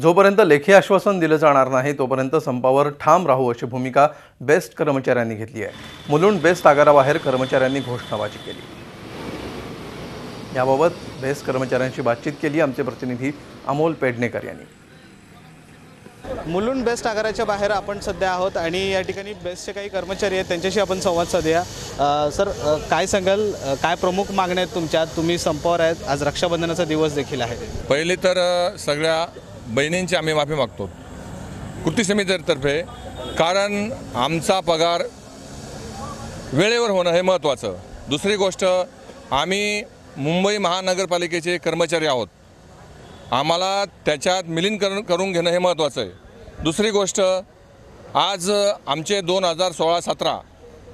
जोपर्यंत लेखी आश्वासन दिलं जाणार नाही तोपर्यंत संपावर ठाम राहू अशी भूमिका बेस्ट कर्मचाऱ्यांनी घेतली आहे। मुलुंड बेस्ट आगाराबाहेर कर्मचाऱ्यांनी घोषणाबाजी केली। याबाबत बेस्ट कर्मचाऱ्यांशी बातचीत केली आमचे प्रतिनिधी अमोल पेडणेकर यांनी। मुलुंड बेस्ट आगाराच्या बाहेर आपण सध्या आहोत आणि या ठिकाणी बेस्टचे काही कर्मचारी आहेत, त्यांच्याशी आपण संवाद साधूया। सर, काय सांगाल, काय प्रमुख मागण्या आहेत तुमच्या? तुम्ही संपावर आहेत, आज रक्षाबंधनाचा दिवस देखील आहे। पहिले तर सगळ्या बहिणींची आम्ही माफी मागतो कृती समितीतर्फे, कारण आमचा पगार वेळेवर होणं हे महत्त्वाचं। दुसरी गोष्ट, आम्ही मुंबई महानगरपालिकेचे कर्मचारी आहोत, आम्हाला त्याच्यात विलीन करून घेणं हे महत्त्वाचं आहे। दुसरी गोष्ट, आज आमचे 2016-17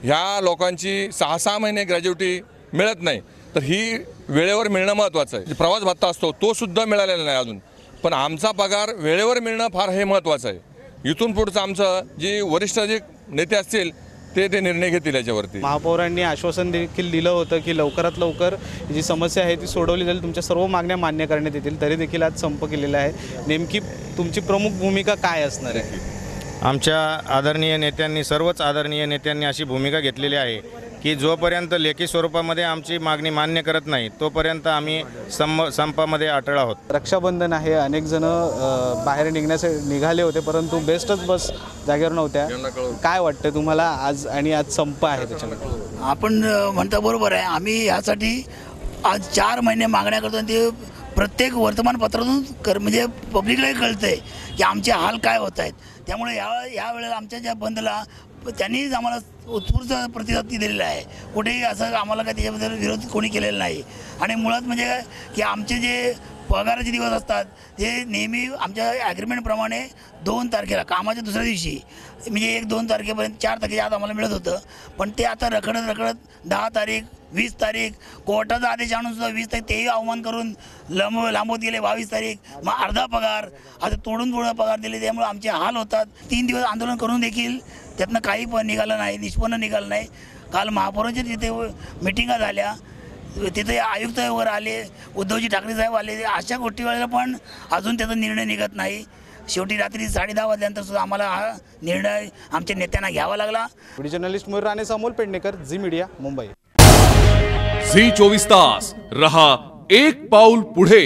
ह्या लोकांची 6-6 महिने ग्रॅज्युटी मिळत नाही, तर ही वेळेवर मिळणं महत्त्वाचं आहे। प्रवास भत्ता असतो तो सुद्धा मिळालेला नाही अजून, पण आमचा पगार वेळेवर मिळणं फार हे महत्त्वाचं आहे। इथून पुढचं आमचं जे वरिष्ठ जे नेते असतील ते निर्णय घेतील याच्यावरती। महापौरांनी आश्वासन देखील दिलं होतं की लवकरात लवकर जी समस्या आहे ती सोडवली जाईल, तुमच्या सर्व मागण्या मान्य करण्यात येतील, तरी देखील आज संप केलेला आहे। नेमकी तुमची प्रमुख भूमिका काय असणार आहे? आमच्या आदरणीय नेत्यांनी, सर्वच आदरणीय नेत्यांनी अशी भूमिका घेतलेली आहे की जोपर्यंत लेखी स्वरूपामध्ये आमची मागणी मान्य करत नाही तोपर्यंत आम्ही संपामध्ये अटळ आहोत। रक्षाबंधन आहे, अनेक जण बाहेर निघाले होते, परंतु बेस्टच बस जागेवर नव्हत्या। काय वाटतं तुम्हाला आज? आणि आज संप आहे त्याच्यामध्ये आपण म्हणता बरोबर आहे। आम्ही यासाठी आज 4 महिने मागण्या करतो आणि ते प्रत्येक वर्तमानपत्रातून म्हणजे पब्लिकलाही कळतंय की आमचे हाल काय होत आहेत। त्यामुळे या वेळेला आमच्या ज्या बंदला त्यांनीच आम्हाला उत्स्फूर्त प्रतिसाद दिलेला आहे। कुठेही असं आम्हाला काय त्याच्याबद्दल विरोध कोणी केलेला नाही। आणि मुळात म्हणजे काय की आमचे जे पगाराचे दिवस असतात ते नेहमी आमच्या ॲग्रीमेंटप्रमाणे 2 तारखेला कामाच्या दुसऱ्या दिवशी, म्हणजे 1-2 तारखेपर्यंत 4 तारखेच्या आत आम्हाला मिळत होतं, पण ते आता रखडत 10 तारीख 20 तारीख कोर्टाचा आदेश आणून सुद्धा 20 तारीख तेही अवमान करून लांबवत गेले। 22 तारीख, मग अर्धा पगार, आता तोडून पगार दिले। त्यामुळे आमचे हाल होतात। 3 दिवस आंदोलन करून देखील त्यातनं काही पण निघालं नाही, निष्पन्न निघालं नाही। काल महापौरांच्या तिथे मिटिंगा झाल्या, तिथे आयुक्त वगैरे आले, उद्धवजी ठाकरे साहेब आले, अशा गोष्टी वेळेला पण अजून त्याचा निर्णय निघत नाही। शेवटी रात्री 10:30 वाजल्यानंतर सुद्धा आम्हाला हा निर्णय आमच्या नेत्यांना घ्यावा लागला। Journalist Mayur Rane, Amol Pednekar, Zee media, Mumbai. झी 24 तास रहा एक पाऊल पुढे।